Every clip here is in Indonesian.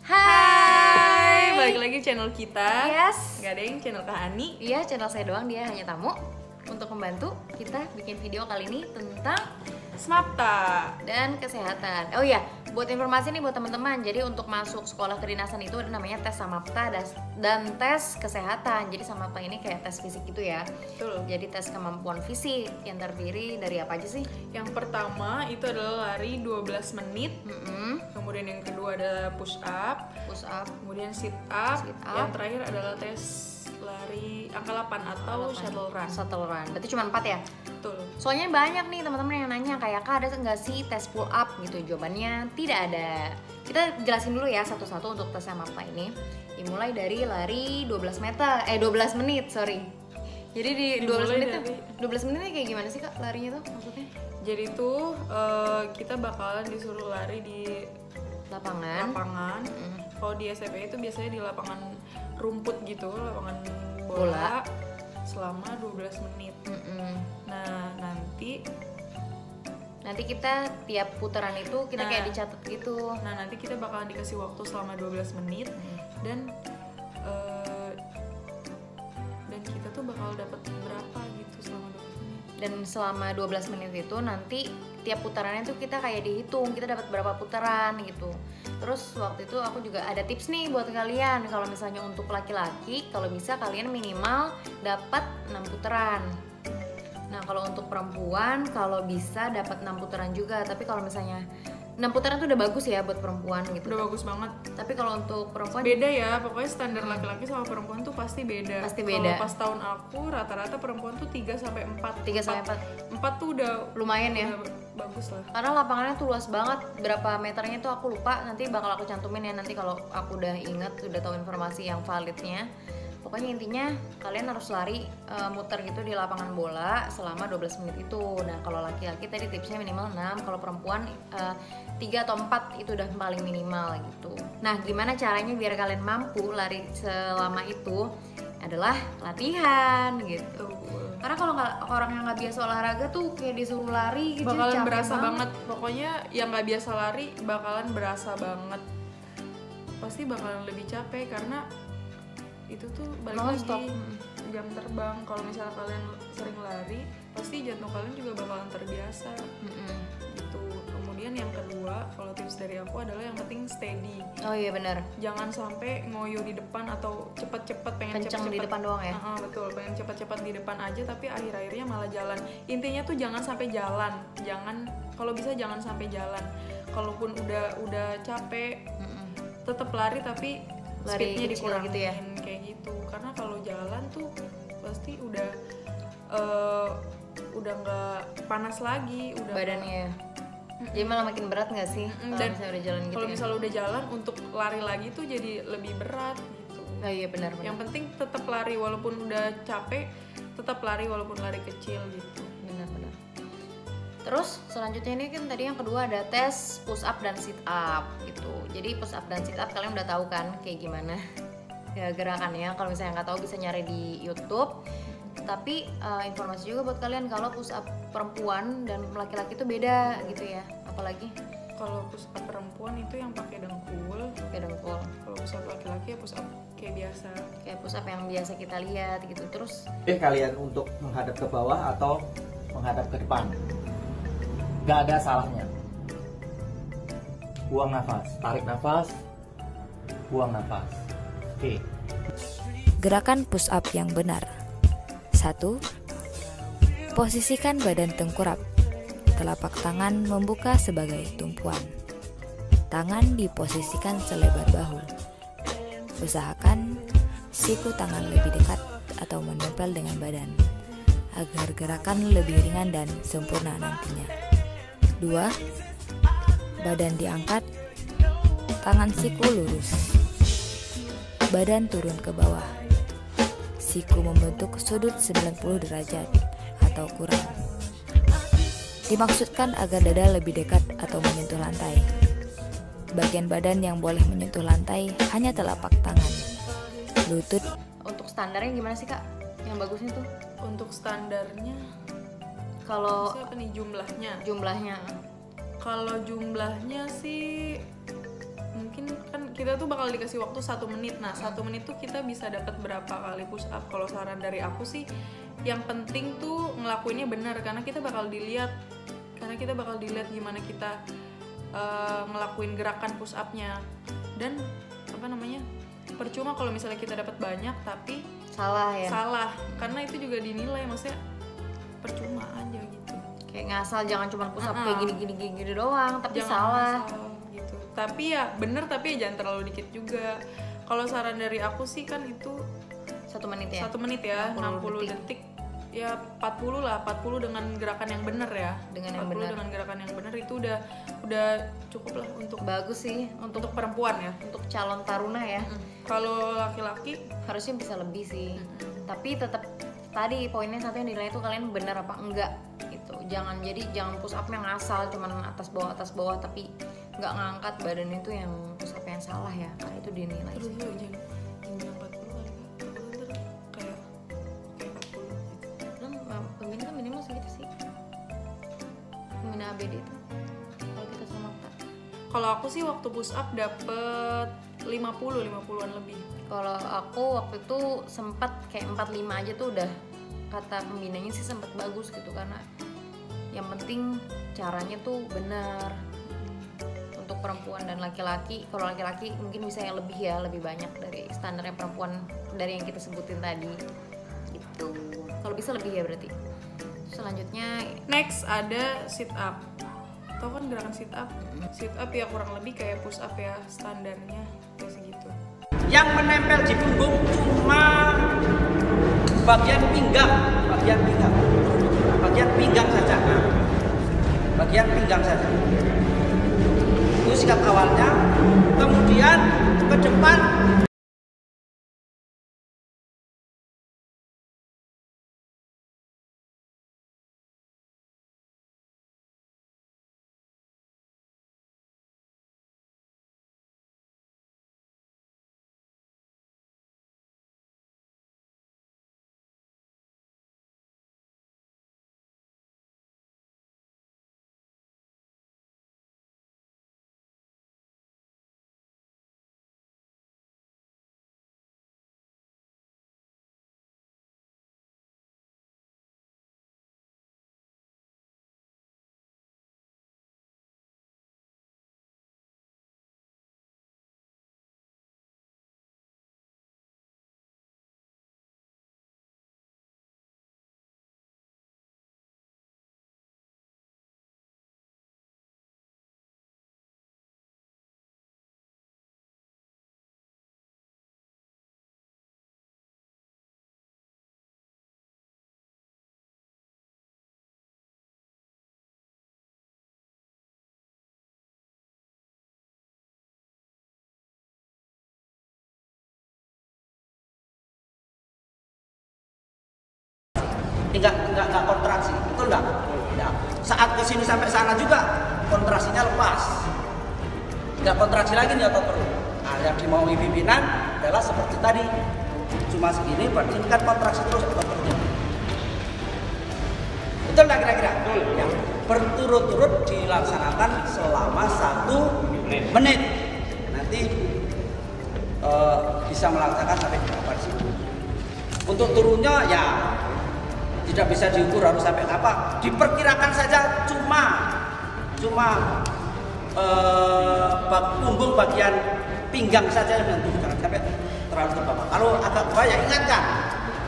Hai, balik lagi channel kita. Yes. Gak ada yang channel Kak Ani. Iya, channel saya doang, dia hanya tamu. Untuk membantu kita bikin video kali ini tentang Smapta dan kesehatan. Oh iya, buat informasi nih buat teman-teman. Jadi untuk masuk sekolah kedinasan itu ada namanya tes Samapta dan tes kesehatan. Jadi Samapta ini kayak tes fisik gitu ya. Betul. Jadi tes kemampuan fisik yang terdiri dari apa aja sih? Yang pertama itu adalah lari 12 menit. Kemudian yang kedua adalah push up, kemudian sit up. Yang terakhir adalah tes lari angka 8 atau shuttle run. Shuttle run. Berarti cuma 4 ya? Betul. Soalnya banyak nih teman-teman yang nanya kayak Kak, ada nggak sih tes pull up gitu? Jawabannya tidak ada. Kita jelasin dulu ya satu-satu untuk tes Samapta ini. Dimulai dari lari 12 menit, sorry. Jadi di 12 menit tuh 12 menitnya kayak gimana sih Kak larinya tuh maksudnya? Jadi tuh kita bakalan disuruh lari di Lapangan. Kalau di SMP itu biasanya di lapangan rumput gitu, lapangan bola. Selama 12 menit. Nah, nanti kita tiap putaran itu kita kayak dicatat gitu. Nah, nanti kita bakalan dikasih waktu selama 12 menit dan kita tuh bakal dapat berapa gitu selama 12 menit. Dan selama 12 menit itu nanti tiap putarannya tuh kita kayak dihitung, kita dapat berapa putaran gitu. Terus waktu itu aku juga ada tips nih buat kalian. Kalau misalnya untuk laki-laki, kalau bisa kalian minimal dapat 6 putaran. Nah, kalau untuk perempuan kalau bisa dapat 6 putaran juga. Tapi kalau misalnya 6 putaran tuh udah bagus ya buat perempuan gitu. Udah bagus banget. Tapi kalau untuk perempuan beda ya, pokoknya standar laki-laki sama perempuan tuh pasti beda. Kalau pas tahun aku rata-rata perempuan tuh 3 sampai 4. 3 sampai 4. 4 tuh udah lumayan ya. Bagus lah. Karena lapangannya tuh luas banget. Berapa meternya tuh aku lupa, nanti bakal aku cantumin ya nanti kalau aku udah inget, udah tahu informasi yang validnya. Pokoknya intinya kalian harus lari muter gitu di lapangan bola selama 12 menit itu. Nah, kalau laki-laki tadi tipsnya minimal 6, kalau perempuan 3 atau 4 itu udah paling minimal gitu. Nah, gimana caranya biar kalian mampu lari selama itu? Adalah latihan gitu. Karena kalau orang yang nggak biasa olahraga tuh kayak disuruh lari gitu bakalan berasa banget. Pokoknya yang nggak biasa lari bakalan berasa banget. Pasti bakalan lebih capek karena itu tuh balik lagi jam terbang. Kalau misalnya kalian sering lari, pasti jantung kalian juga bakalan terbiasa. Gitu. Kemudian yang kedua, kalau tips dari aku adalah yang penting steady. Oh iya benar. Jangan sampai ngoyo di depan atau cepet-cepet pengen kenceng cepet-cepet di depan doang ya. Betul, pengen cepet-cepet di depan aja tapi akhir-akhirnya malah jalan. Intinya tuh jangan sampai jalan. Kalau bisa jangan sampai jalan. Kalaupun udah capek, tetap lari tapi speednya dikurangin gitu ya. Kayak gitu. Karena kalau jalan tuh pasti udah nggak panas lagi, udah badannya. Jadi malah makin berat nggak sih kalau misalnya udah jalan gitu? Kalau misalnya udah jalan untuk lari lagi tuh jadi lebih berat gitu. Oh iya benar. Yang penting tetap lari walaupun udah capek, tetap lari walaupun lari kecil gitu. Benar. Terus selanjutnya ini kan tadi yang kedua ada tes push up dan sit up gitu. Jadi push up dan sit up kalian udah tahu kan kayak gimana ya gerakannya. Kalau misalnya nggak tahu bisa nyari di YouTube. Tapi informasi juga buat kalian kalau push up perempuan dan laki-laki itu beda gitu ya. Apalagi kalau push up perempuan itu yang pakai dengkul. Kalau push up laki-laki ya push up kayak biasa. Kayak push up yang biasa kita lihat gitu. Terus kalian untuk menghadap ke bawah atau menghadap ke depan. Gak ada salahnya. Buang nafas, tarik nafas, buang nafas. Oke. Gerakan push up yang benar. 1. Posisikan badan tengkurap. Telapak tangan membuka sebagai tumpuan. Tangan diposisikan selebar bahu. Usahakan siku tangan lebih dekat atau menempel dengan badan agar gerakan lebih ringan dan sempurna nantinya. 2. Badan diangkat, tangan siku lurus. Badan turun ke bawah. Siku membentuk sudut 90 derajat atau kurang. Dimaksudkan agar dada lebih dekat atau menyentuh lantai. Bagian badan yang boleh menyentuh lantai hanya telapak tangan, lutut. Untuk standarnya gimana sih Kak? Yang bagusnya tuh? Untuk standarnya Kalau siapa nih jumlahnya? Kalau jumlahnya sih mungkin kan kita tuh bakal dikasih waktu 1 menit. Nah 1 menit tuh kita bisa dapat berapa kali push up. Kalau saran dari aku sih yang penting tuh ngelakuinnya benar, karena kita bakal dilihat gimana kita ngelakuin gerakan push upnya. Dan percuma kalau misalnya kita dapat banyak tapi salah, karena itu juga dinilai, maksudnya percuma aja gitu. Kayak ngasal, jangan cuma push up kayak gini doang tapi jangan salah gitu. Tapi ya bener, tapi ya jangan terlalu dikit juga. Kalau saran dari aku sih kan itu 1 menit ya. 1 menit ya, 60 detik. Ya 40 lah, 40 dengan gerakan yang bener ya. Dengan gerakan yang bener itu udah cukup lah untuk bagus sih untuk perempuan ya, untuk calon taruna ya. Kalau laki-laki harusnya bisa lebih sih. Tapi tetap tadi poinnya satu yang dinilai itu kalian bener apa enggak gitu. Jangan push up yang asal cuman atas bawah tapi nggak ngangkat badan, itu yang push up yang salah ya, karena itu dinilai. Terus jangan 40 kali kayak 40 gitu. Pembina kan minimal segitu sih, pembina ABD itu kalau kita sama Makta. Kalau aku sih waktu push up dapet 50-an lebih. Kalau aku waktu itu sempat kayak 45 aja tuh udah, kata pembinanya sih sempat bagus gitu, karena yang penting caranya tuh benar. Untuk perempuan dan laki-laki, kalau laki-laki mungkin bisa yang lebih banyak dari standarnya perempuan dari yang kita sebutin tadi gitu. Kalau bisa lebih ya berarti. Selanjutnya next ada sit up. Tahu kan gerakan sit up? Sit up ya kurang lebih kayak push up ya, standarnya kayak segitu. Yang menempel di punggung cuma bagian pinggang saja. Bagian pinggang saja. Itu sikap awalnya. Kemudian ke depan enggak kontraksi, betul enggak? Ya. Saat ke sini sampai sana juga kontraksinya lepas. Enggak kontraksi lagi nih otot perut. Nah, yang dimaui pimpinan adalah seperti tadi. Cuma segini, berarti ini kan kontraksi terus otot perutnya. Betul enggak kira-kira? Ya. Berturut-turut dilaksanakan selama 1 menit. Nanti bisa melaksanakan sampai berapa di sini. Untuk turunnya ya tidak bisa diukur harus sampai apa, diperkirakan saja cuma punggung bagian pinggang saja yang menentukan, sampai terlalu ke bawah. Kalau agak bawah ya ingatkan,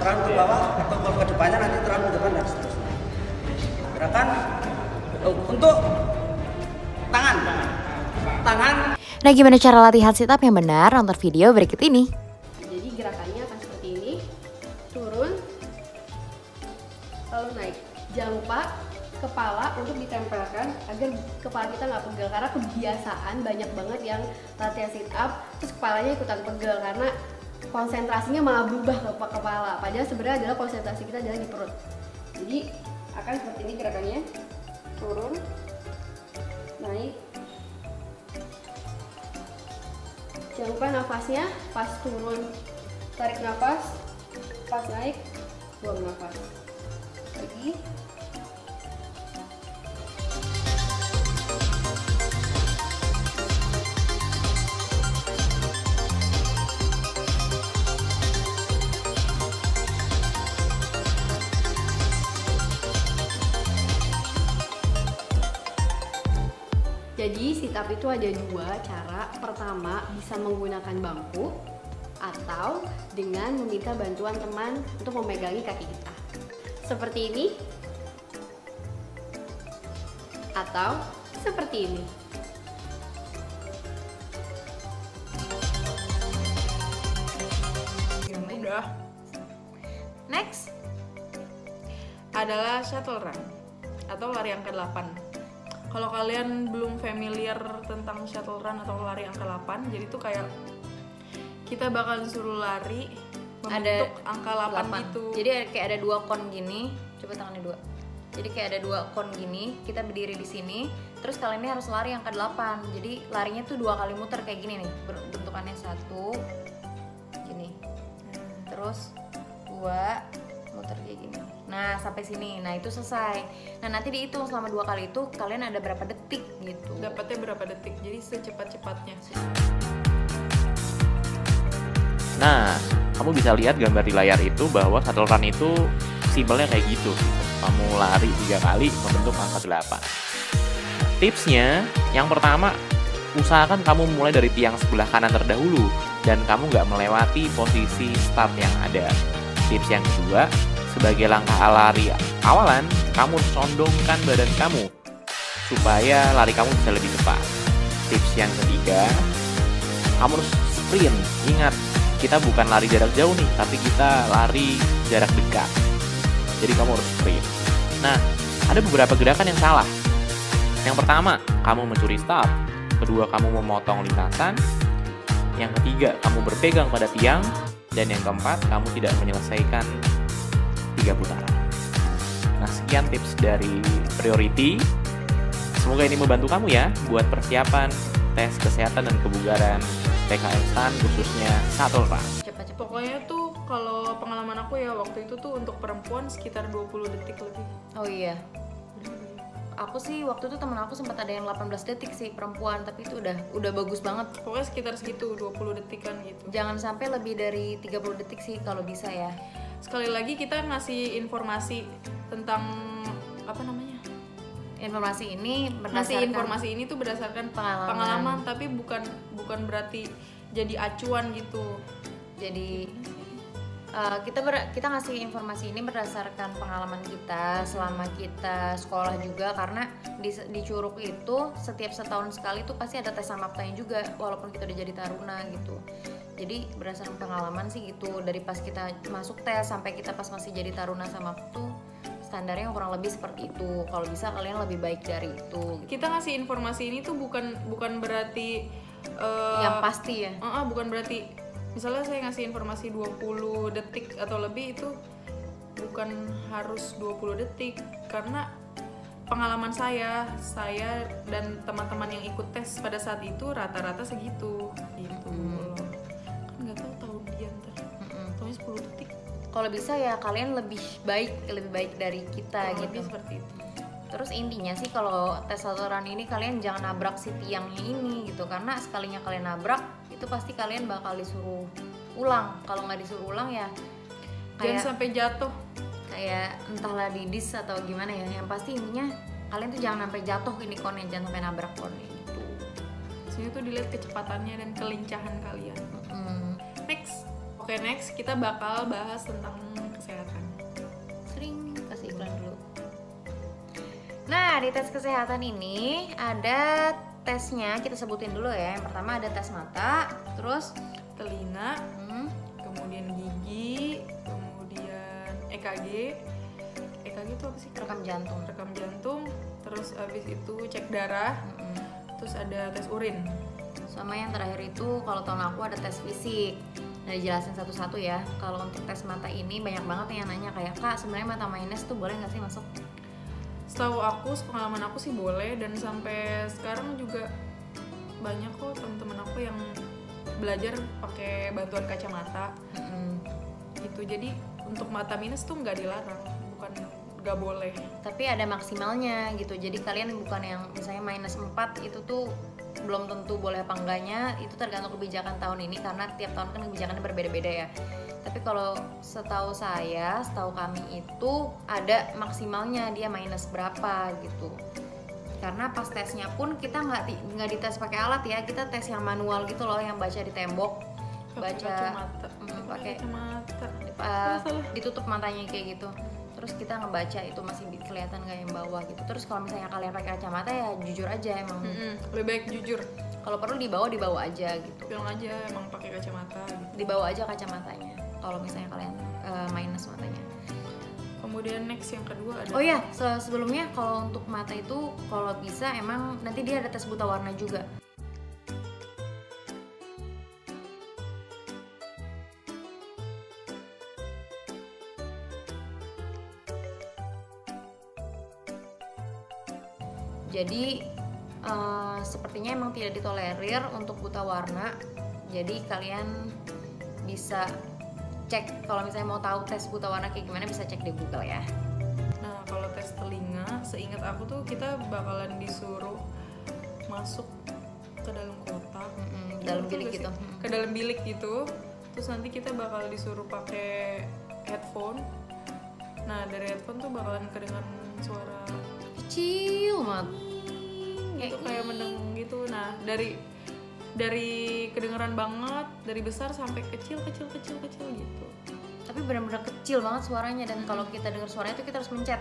terlalu ke bawah atau ke depannya nanti terlalu ke depan dan seterusnya. Gerakan untuk tangan. Nah, gimana cara latihan sit up yang benar? Nonton video berikut ini. Jadi gerakannya akan seperti ini, turun lalu naik. Jangan lupa kepala untuk ditempelkan agar kepala kita nggak pegel, karena kebiasaan banyak banget yang latihan sit up terus kepalanya ikutan pegel karena konsentrasinya malah berubah ke kepala, padahal sebenarnya adalah konsentrasi kita adalah di perut. Jadi akan seperti ini gerakannya, turun, naik. Jangan lupa nafasnya, pas turun tarik nafas, pas naik buang nafas. Lagi. sit up itu ada dua cara. Pertama, bisa menggunakan bangku atau dengan meminta bantuan teman untuk memegangi kaki kita. Seperti ini. Atau seperti ini. Udah. Next. Adalah shuttle run atau lari angka 8. Kalau kalian belum familiar tentang shuttle run atau lari angka 8, jadi tuh kayak kita bakal disuruh lari membentuk angka 8 gitu. Jadi kayak ada 2 kon gini. Coba tangannya 2. Jadi kayak ada 2 kon gini, kita berdiri di sini, terus kalian ini harus lari angka 8. Jadi larinya tuh 2 kali muter kayak gini nih, bentukannya 1 gini. Terus 2 muter kayak gini. Nah, sampai sini. Nah, itu selesai. Nah, nanti dihitung selama 2 kali itu kalian ada berapa detik gitu. Dapatnya berapa detik. Jadi secepat-cepatnya. Nah, kamu bisa lihat gambar di layar itu bahwa shuttle run itu simpelnya kayak gitu. Kamu lari 3 kali membentuk angka 8. Tipsnya, yang pertama, usahakan kamu mulai dari tiang sebelah kanan terdahulu dan kamu nggak melewati posisi start yang ada. Tips yang kedua, sebagai langkah lari awalan, kamu condongkan badan kamu supaya lari kamu bisa lebih cepat. Tips yang ketiga, kamu harus sprint. Ingat, kita bukan lari jarak jauh nih, tapi kita lari jarak dekat. Jadi kamu harus sprint. Nah, ada beberapa gerakan yang salah. Yang pertama, kamu mencuri start. Kedua, kamu memotong lintasan. Yang ketiga, kamu berpegang pada tiang. Dan yang keempat, kamu tidak menyelesaikan 3 putaran. Nah, sekian tips dari Priority. Semoga ini membantu kamu ya buat persiapan tes kesehatan dan kebugaran PKM STAN, khususnya shuttle run. Pokoknya tuh kalau pengalaman aku ya waktu itu tuh untuk perempuan sekitar 20 detik lebih. Oh iya. Aku sih waktu itu temen aku sempat ada yang 18 detik sih perempuan, tapi itu udah bagus banget. Pokoknya sekitar segitu, 20 detikan gitu. Jangan sampai lebih dari 30 detik sih kalau bisa ya. Sekali lagi kita ngasih informasi tentang apa namanya? Informasi ini ngasih informasi ini tuh berdasarkan pengalaman, tapi bukan berarti jadi acuan gitu. Jadi kita ngasih informasi ini berdasarkan pengalaman kita selama kita sekolah juga, karena di Curug itu setiap setahun sekali tuh pasti ada tes samaptanya juga walaupun kita udah jadi taruna gitu. Jadi berdasarkan pengalaman sih gitu, dari pas kita masuk tes sampai kita pas masih jadi taruna samaptu standarnya kurang lebih seperti itu. Kalau bisa kalian lebih baik dari itu gitu. Kita ngasih informasi ini tuh bukan berarti yang pasti ya. Bukan berarti misalnya saya ngasih informasi 20 detik atau lebih, itu bukan harus 20 detik, karena pengalaman saya dan teman-teman yang ikut tes pada saat itu rata-rata segitu gitu loh. Kan nggak tahu dia ntar taunya 10 detik. Kalau bisa ya kalian lebih baik dari kita Kurang gitu. lebih seperti itu. Terus intinya sih kalau tes shuttle run ini kalian jangan nabrak si tiangnya ini gitu, karena sekalinya kalian nabrak itu pasti kalian bakal disuruh ulang. Kalau nggak disuruh ulang ya Jangan sampai jatuh. Kayak entahlah didis atau gimana ya. Yang pasti intinya kalian tuh jangan sampai jatuh ini konnya, jangan sampai nabrak konnya gitu. Sini tuh dilihat kecepatannya dan kelincahan kalian. Next kita bakal bahas tentang kesehatan. Sering kasih iklan dulu. Nah, di tes kesehatan ini ada tesnya, kita sebutin dulu ya. Yang pertama ada tes mata, terus Telinga, kemudian gigi, kemudian EKG. EKG itu apa sih? rekam jantung, terus abis itu cek darah, terus ada tes urin. sama yang terakhir itu kalau tahun aku ada tes fisik. Nah, dijelasin satu-satu ya. Kalau untuk tes mata ini banyak banget yang nanya kayak, Kak sebenarnya mata minus tuh boleh nggak sih masuk? Setahu aku, pengalaman aku sih boleh, dan sampai sekarang juga banyak kok teman-teman aku yang belajar pakai bantuan kacamata gitu. Jadi untuk mata minus tuh nggak dilarang, bukan nggak boleh. Tapi ada maksimalnya gitu. Jadi kalian bukan yang misalnya minus 4 itu tuh belum tentu boleh apa enggaknya. Itu tergantung kebijakan tahun ini, karena tiap tahun kan kebijakannya berbeda-beda ya. Tapi kalau setahu kami itu ada maksimalnya, dia minus berapa gitu. karena pas tesnya pun kita nggak dites pakai alat ya, kita tes yang manual gitu loh, yang baca di tembok, baca pakai ditutup matanya kayak gitu, terus kita ngebaca itu masih kelihatan nggak yang bawah gitu. Terus kalau misalnya kalian pakai kacamata ya jujur aja emang lebih baik jujur, kalau perlu dibawa aja gitu, bilang aja emang pakai kacamata gitu. dibawa aja kacamatanya kalau misalnya kalian minus matanya. Kemudian next yang kedua ada, Oh ya, sebelumnya kalau untuk mata itu kalau bisa emang nanti dia ada tes buta warna juga. Jadi sepertinya emang tidak ditolerir untuk buta warna. Jadi kalian bisa cek, kalau misalnya mau tahu tes buta warna kayak gimana bisa cek di Google ya. Nah kalau tes telinga, seingat aku tuh kita bakalan disuruh masuk ke dalam kotak, Dalam Betul bilik gak gitu. sih? Ke dalam bilik gitu. Terus nanti kita bakal disuruh pakai headphone. Nah dari headphone tuh bakalan kedengaran suara Kecil banget. itu kayak mendengung gitu. Nah dari kedengeran banget, dari besar sampai kecil gitu. Tapi benar-benar kecil banget suaranya, dan kalau kita dengar suaranya itu kita harus pencet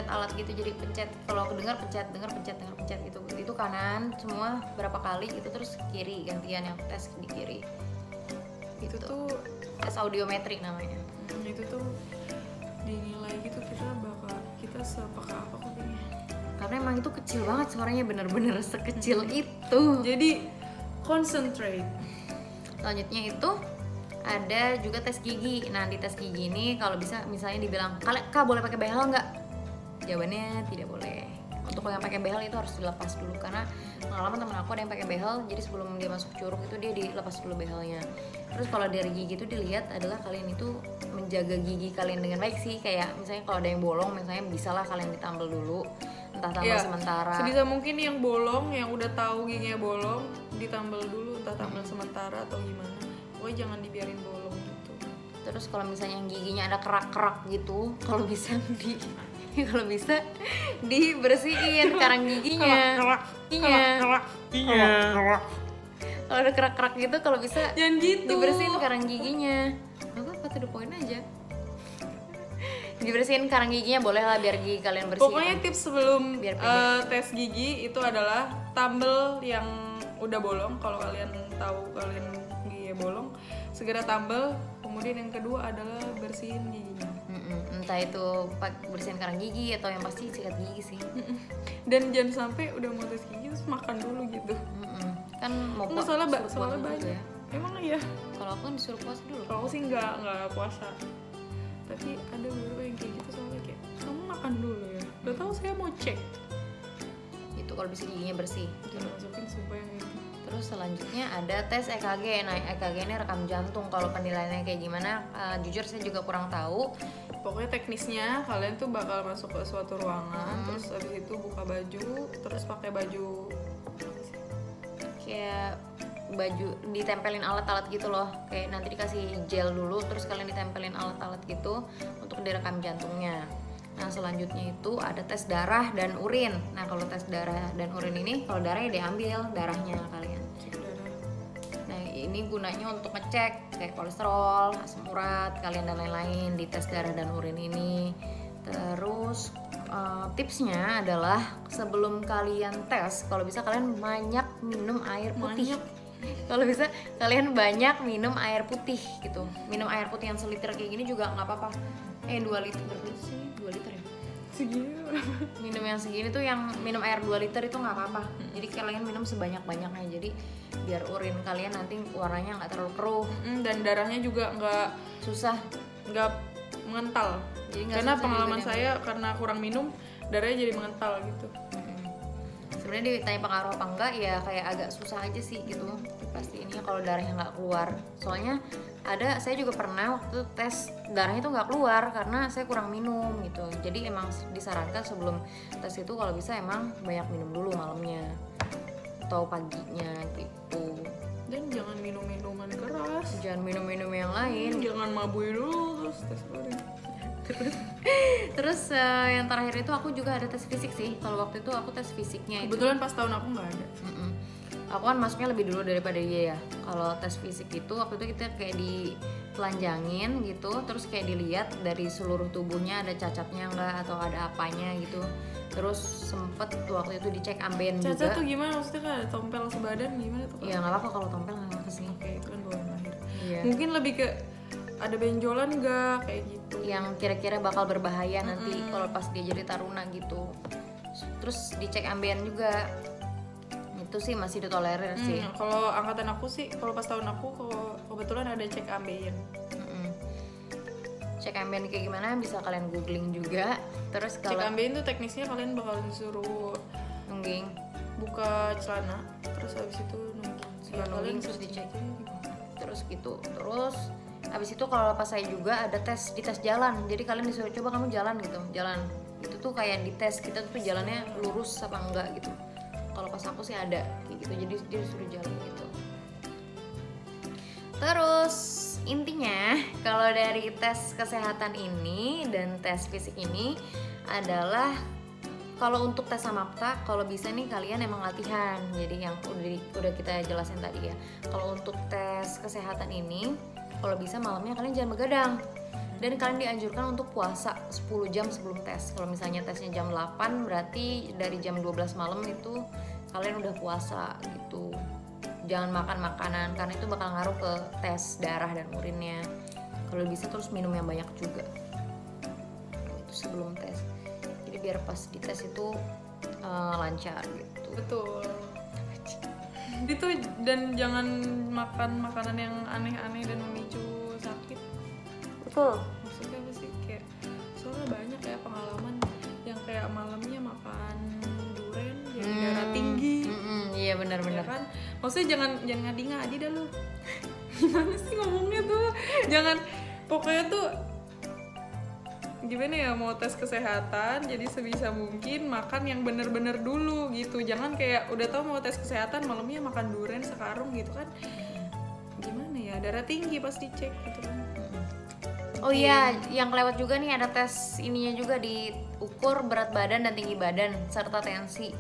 alat gitu. Jadi pencet, kalau dengar pencet gitu. Itu kanan semua berapa kali gitu, terus kiri gantian yang tes di kiri. Itu Gitu. tuh Tes audiometrik namanya. itu tuh dinilai gitu kita sepeka apa kok kayaknya. Karena emang itu kecil banget suaranya, bener-bener sekecil itu. Jadi concentrate. Selanjutnya itu ada juga tes gigi. Nah di tes gigi ini kalau bisa misalnya dibilang, Kak boleh pakai behel nggak? Jawabannya tidak boleh. Untuk yang pakai behel itu harus dilepas dulu, karena pengalaman temen aku ada yang pakai behel, jadi sebelum dia masuk curug itu dia dilepas dulu behelnya. Terus kalau dari gigi itu dilihat adalah kalian itu menjaga gigi kalian dengan baik sih. Kayak misalnya kalau ada yang bolong, misalnya bisalah kalian ditambal dulu, entah tambal Iya, sementara. sebisa mungkin yang bolong, yang udah tahu giginya bolong, ditambal dulu, entah tambal sementara atau gimana. Pokoknya jangan dibiarin bolong gitu. Terus kalau misalnya yang giginya ada kerak-kerak gitu, kalau bisa dibersihin karang giginya. Iya. Kalau ada kerak-kerak gitu, kalau bisa Jangan gitu. dibersihin karang giginya. Apa to the point aja. Dibersihin karang giginya boleh lah, biar gigi kalian bersih. Pokoknya tips sebelum Biar pendek. tes gigi itu adalah tambel yang udah bolong. Kalau kalian tahu kalian giginya bolong, segera tambel. Kemudian yang kedua adalah bersihin giginya. Entah itu bersihin karang gigi atau yang pasti sikat gigi sih. Dan jangan sampai udah mau tes gigi terus makan dulu gitu. Kan mau Enggak, suruh soalnya puasa banyak. juga ya. Emang iya. Kalau aku kan disuruh puasa dulu. Kalau aku sih nggak puasa. Tapi ada beberapa yang kayak gitu, soalnya kayak kamu makan dulu ya. Udah tahu saya mau cek. Itu kalau bisa giginya bersih. Jangan masukin sumpah yang itu. Terus selanjutnya ada tes EKG. Nah EKG ini rekam jantung. Kalau penilaiannya kayak gimana, jujur saya juga kurang tahu. Pokoknya teknisnya kalian tuh bakal masuk ke suatu ruangan, terus abis itu buka baju, terus pakai baju Kayak baju ditempelin alat-alat gitu loh, kayak nanti dikasih gel dulu, terus kalian ditempelin alat-alat gitu untuk direkam jantungnya. Nah selanjutnya itu ada tes darah dan urin. Nah kalau tes darah dan urin ini, kalau darahnya diambil darahnya kalian. darah. Nah ini gunanya untuk ngecek kayak kolesterol, asam urat kalian dan lain-lain di tes darah dan urin ini. Terus tipsnya adalah sebelum kalian tes, kalau bisa kalian banyak minum air putih. Kalau bisa kalian banyak minum air putih gitu. Minum air putih yang seliter kayak gini juga nggak apa-apa. 2 liter berapa sih? 2 liter ya? Segini. Minum yang segini tuh, yang minum air 2 liter itu nggak apa-apa. Jadi kalian minum sebanyak-banyaknya. Jadi biar urin kalian nanti warnanya nggak terlalu keruh, Dan darahnya juga susah. nggak mengental. Jadi nggak Karena susah pengalaman juga saya karena kurang minum, darahnya jadi mengental gitu. Sebenarnya ditanya pengaruh apa enggak, ya kayak agak susah aja sih gitu pasti ini kalau darahnya nggak keluar. Soalnya saya juga pernah waktu tes darahnya itu nggak keluar karena saya kurang minum gitu. Jadi emang disarankan sebelum tes itu kalau bisa emang banyak minum dulu malamnya atau paginya gitu. Dan jangan minum minuman keras. Jangan minum-minum yang lain. Jangan mabui dulu terus tes urin. Terus yang terakhir itu aku juga ada tes fisik sih. Kalau waktu itu aku tes fisiknya itu. Kebetulan pas tahun aku nggak ada. Aku kan masuknya lebih dulu daripada dia ya. Kalau tes fisik itu waktu itu kita kayak ditelanjangin gitu, terus kayak dilihat dari seluruh tubuhnya ada cacatnya nggak atau ada apanya gitu. Terus sempet waktu itu dicek amben juga. Cacat tuh gimana? Maksudnya kan ada tompel sebadan gimana tuh? Ya nggak apa-apa kalau tompel nggak apa sih. Oke, itu kan bawaan lahir. Iya. Mungkin lebih ke ada benjolan nggak kayak gitu. Yang kira-kira bakal berbahaya nanti kalau pas dia jadi taruna gitu. Terus dicek amben juga. Itu sih masih ditolerir sih. Kalau angkatan aku sih, kalau pas tahun aku kebetulan ada cek ambeien. Cek ambeien kayak gimana bisa kalian googling juga. Terus Cek kalau ambeien tuh teknisnya kalian bakal disuruh nungging, buka celana, terus habis itu nungging. ya, nungging terus searching dicek. aja gitu. Terus gitu. Terus habis itu kalau pas saya juga ada tes di tes jalan. Jadi kalian disuruh coba kamu jalan gitu, jalan. Itu tuh kayak dites kita tuh jalannya lurus apa enggak gitu. Kalau pas aku sih ada kayak gitu, jadi dia disuruh jalan gitu. Terus intinya kalau dari tes kesehatan ini dan tes fisik ini adalah kalau untuk tes Samapta, kalau bisa nih kalian emang latihan. Jadi yang udah kita jelasin tadi ya. Kalau untuk tes kesehatan ini, kalau bisa malamnya kalian jangan begadang. Dan kalian dianjurkan untuk puasa 10 jam sebelum tes. Kalau misalnya tesnya jam 8, berarti dari jam 12 malam itu kalian udah puasa gitu. Jangan makan makanan karena itu bakal ngaruh ke tes darah dan urinnya. Kalau bisa terus minum yang banyak juga. Itu sebelum tes. Jadi biar pas di tes itu lancar gitu. Betul. Itu dan jangan makan makanan yang aneh-aneh dan memicu sakit. Betul. Maksudnya apa sih, kayak soalnya banyak ya pengalaman yang kayak malamnya makan durian jadi darah tinggi. Iya benar-benar. Ya kan? Maksudnya jangan ngadi-ngadi dah lu. Gimana sih ngomongnya tuh? Jangan, pokoknya tuh gimana ya, mau tes kesehatan jadi sebisa mungkin makan yang bener-bener dulu gitu. Jangan kayak udah tau mau tes kesehatan malamnya makan durian sekarung gitu kan. Gimana ya, darah tinggi pas dicek gitu kan. Oh iya, yang kelewat juga nih ada tes ininya juga, diukur berat badan dan tinggi badan serta tensi.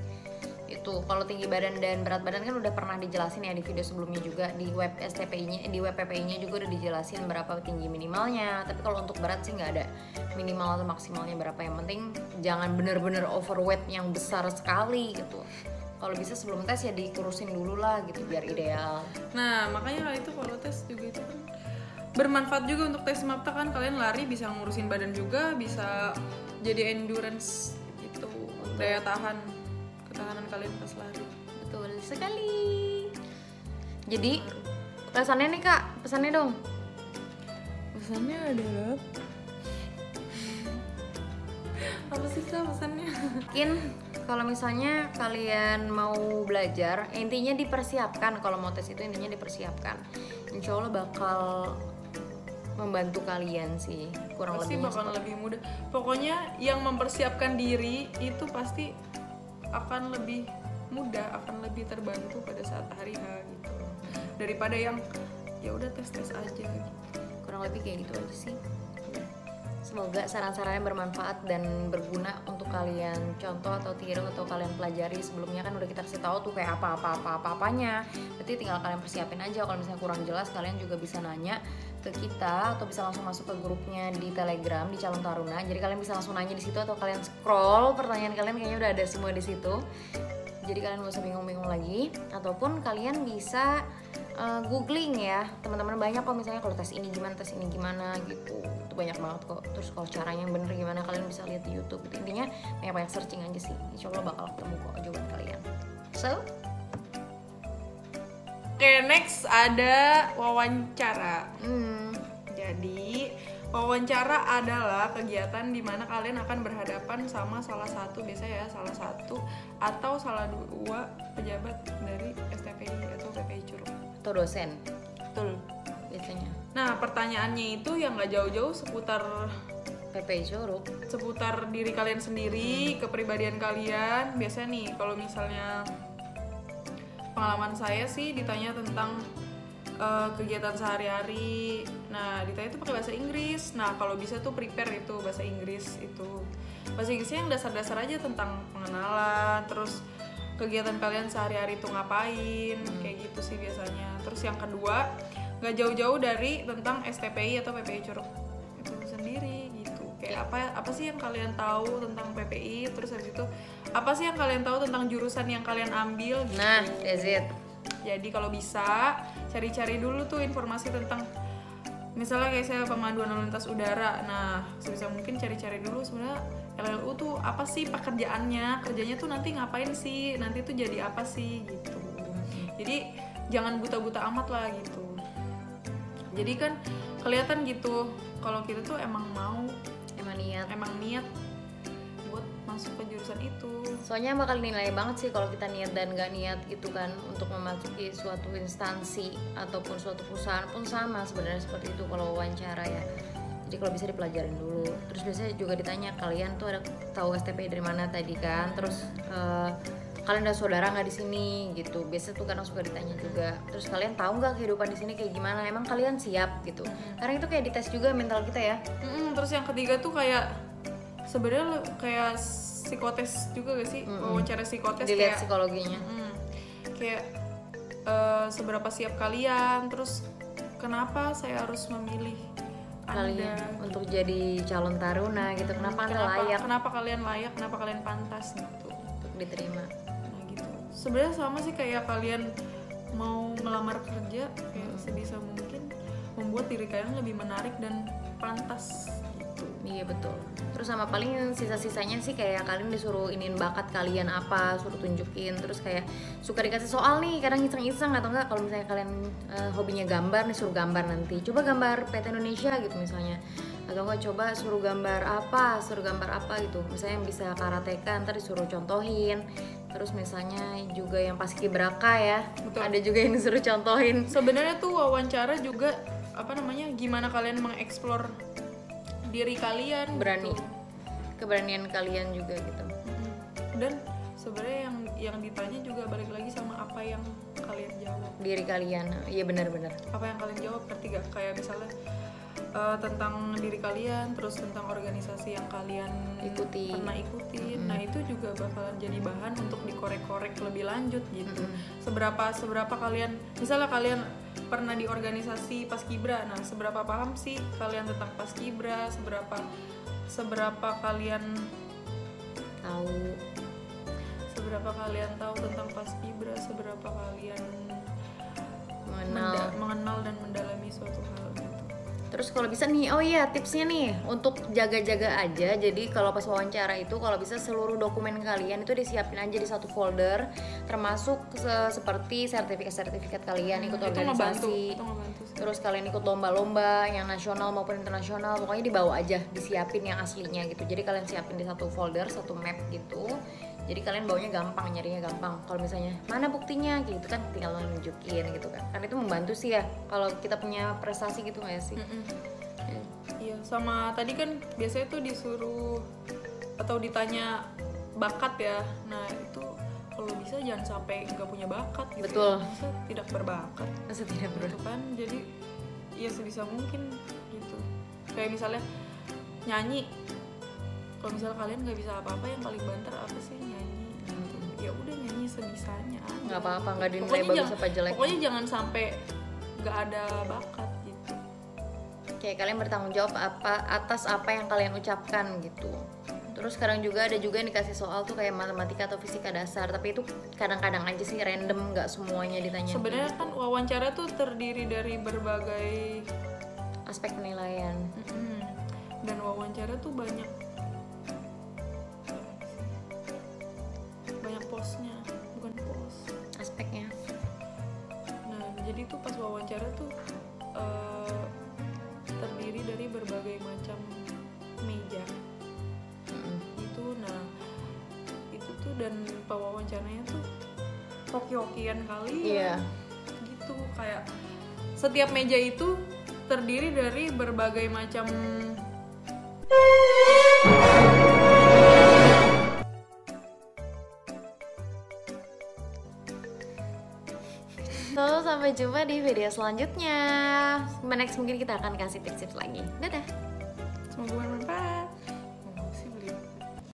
Itu kalau tinggi badan dan berat badan kan udah pernah dijelasin ya di video sebelumnya juga, di web STPI-nya, di web PPI-nya juga udah dijelasin berapa tinggi minimalnya. Tapi kalau untuk berat sih nggak ada minimal atau maksimalnya berapa, yang penting jangan bener-bener overweight yang besar sekali gitu. Kalau bisa sebelum tes ya dikurusin dulu lah gitu biar ideal. Nah makanya hal itu kalau tes juga itu kan bermanfaat juga untuk tes Samapta kan, kalian lari bisa ngurusin badan juga, bisa jadi endurance gitu, daya tahan, ketahanan kalian pas lari. Betul sekali. Jadi pesannya nih Kak, pesannya dong. Pesannya adalah apa sih Kak pesannya? Mungkin kalau misalnya kalian mau belajar, intinya dipersiapkan. Kalau mau tes itu intinya dipersiapkan. Insya Allah bakal membantu kalian sih, kurang Pasti lebihnya bakal lebih mudah. Pokoknya yang mempersiapkan diri itu pasti akan lebih mudah, akan lebih terbantu pada saat hari H gitu. Daripada yang ya udah tes aja gitu. kurang lebih kayak gitu aja sih. Semoga saran-sarannya bermanfaat dan berguna untuk kalian contoh atau tiru atau kalian pelajari. Sebelumnya kan udah kita kasih tahu tuh kayak apa-apanya. Berarti tinggal kalian persiapin aja. Kalau misalnya kurang jelas, kalian juga bisa nanya ke kita atau bisa langsung masuk ke grupnya di Telegram di Calon Taruna. Jadi kalian bisa langsung nanya di situ atau kalian scroll pertanyaan kalian, kayaknya udah ada semua di situ. Jadi kalian gak usah bingung-bingung lagi. Ataupun kalian bisa googling ya, teman-teman. Banyak kok misalnya kalau tes ini gimana gitu. Itu banyak banget kok. Terus kalau caranya yang bener gimana, kalian bisa lihat di YouTube gitu. Intinya banyak searching aja sih. Insya Allah bakal ketemu kok jawaban kalian. So, Oke, next ada wawancara. Jadi wawancara adalah kegiatan di mana kalian akan berhadapan sama salah satu, biasanya ya salah satu atau salah dua pejabat dari STPI atau PPI Curug atau dosen betul biasanya. Nah pertanyaannya itu yang nggak jauh-jauh seputar PPI Curug, seputar diri kalian sendiri, kepribadian kalian. Biasanya nih kalau misalnya pengalaman saya sih ditanya tentang kegiatan sehari-hari. Nah ditanya tuh pakai bahasa Inggris. Nah kalau bisa tuh prepare itu bahasa Inggris itu. Bahasa Inggrisnya yang dasar-dasar aja tentang pengenalan, terus kegiatan kalian sehari-hari tuh ngapain, kayak gitu sih biasanya. Terus yang kedua, nggak jauh-jauh dari tentang STPI atau PPI Curug itu sendiri gitu. Kayak apa sih yang kalian tahu tentang PPI, terus habis itu apa sih yang kalian tahu tentang jurusan yang kalian ambil gitu. Nah, that's it. Jadi kalau bisa cari-cari dulu tuh informasi tentang, misalnya kayak saya pemanduan lalu lintas udara. Nah, sebisa mungkin cari-cari dulu sebenarnya LLU tuh apa sih pekerjaannya, kerjanya tuh nanti ngapain sih, nanti tuh jadi apa sih gitu. Jadi jangan buta-buta amat lah gitu. Jadi kan kelihatan gitu kalau kita tuh emang niat buat masuk ke jurusan itu. Soalnya bakal nilai banget sih kalau kita niat dan gak niat gitu kan untuk memasuki suatu instansi ataupun suatu perusahaan pun sama sebenarnya seperti itu kalau wawancara ya. Jadi kalau bisa dipelajarin dulu. Terus biasanya juga ditanya, kalian tuh ada tahu STP dari mana tadi kan? Terus kalian ada saudara nggak di sini gitu. Biasanya tuh kadang suka ditanya juga. Terus kalian tahu nggak kehidupan di sini kayak gimana? Emang kalian siap gitu? Karena itu kayak dites juga mental kita ya. Terus yang ketiga tuh kayak sebenarnya kayak psikotes juga gak sih? Wawancara psikotes dilihat kayak psikologinya. Kayak seberapa siap kalian, terus kenapa saya harus memilih kalian Anda untuk jadi calon taruna gitu. Kenapa Anda layak Kenapa kalian layak? Kenapa kalian pantas gitu untuk diterima? Nah gitu. Sebenarnya sama sih kayak kalian mau melamar kerja, kayak sebisa mungkin membuat diri kalian lebih menarik dan pantas. Iya betul. Terus sama paling sisa-sisanya sih kayak kalian disuruh iniin bakat kalian apa, suruh tunjukin. Terus kayak suka dikasih soal nih, kadang iseng-iseng atau enggak kalau misalnya kalian hobinya gambar nih, suruh gambar nanti. Coba gambar PT Indonesia gitu misalnya. Atau enggak coba suruh gambar apa gitu. Misalnya yang bisa karateka ntar disuruh contohin. Terus misalnya juga yang paskibraka ya. Betul. Ada juga yang disuruh contohin. Sebenarnya tuh wawancara juga gimana kalian mengeksplor diri kalian, berani gitu. Keberanian kalian juga gitu. Dan sebenarnya yang ditanya juga balik lagi sama apa yang kalian jawab, Diri kalian, iya benar-benar. apa yang kalian jawab, ngerti gak? Kayak misalnya tentang diri kalian, terus tentang organisasi yang kalian pernah ikutin. Nah itu juga bakalan jadi bahan untuk dikorek-korek lebih lanjut gitu. Seberapa kalian, misalnya kalian pernah di organisasi Paskibra, nah seberapa paham sih kalian tentang Paskibra, seberapa kalian tahu tentang Paskibra, seberapa kalian mengenal dan mendalami suatu hal gitu. Terus kalau bisa nih, oh iya tipsnya nih untuk jaga-jaga aja. Jadi kalau pas wawancara itu kalau bisa seluruh dokumen kalian itu disiapin aja di satu folder, termasuk seperti sertifikat kalian ikut organisasi. Itu ngebantu sih. Terus kalian ikut lomba-lomba yang nasional maupun internasional, pokoknya dibawa aja, disiapin yang aslinya gitu. Jadi kalian siapin di satu folder, satu map gitu. Jadi kalian bawanya gampang, nyarinya gampang. Kalau misalnya mana buktinya gitu kan tinggal nunjukin gitu kan. Karena itu membantu sih ya kalau kita punya prestasi gitu nggak sih? Iya, sama tadi kan biasanya tuh disuruh atau ditanya bakat ya. Nah itu kalau bisa jangan sampai nggak punya bakat gitu. Betul. Ya. Masa tidak berbakat. Gitu kan. Jadi ya sebisa mungkin gitu. Kayak misalnya nyanyi. Kalau misalnya kalian nggak bisa apa-apa, yang paling banter apa sih? Nyanyi gitu. Ya udah nyanyi sebisanya aja. Nggak apa-apa, nggak dinilai bagus apa jelek. Pokoknya jangan sampai nggak ada bakat gitu. Kayak kalian bertanggung jawab atas apa yang kalian ucapkan gitu. Terus sekarang juga ada juga yang dikasih soal tuh kayak matematika atau fisika dasar, tapi itu kadang-kadang aja sih random, nggak semuanya ditanya. Sebenarnya kan wawancara tuh terdiri dari berbagai aspek penilaian. Dan wawancara tuh banyak posnya, bukan pos. Aspeknya. Nah, jadi tuh pas wawancara tuh terdiri dari berbagai macam meja. Itu, nah itu tuh dan pewawancaranya tuh hoki-hokian kali ya. Gitu kayak setiap meja itu terdiri dari berbagai macam Selalu sampai sampai jumpa di video selanjutnya. Next mungkin kita akan kasih tips-tips lagi. Dadah. Semoga bermanfaat.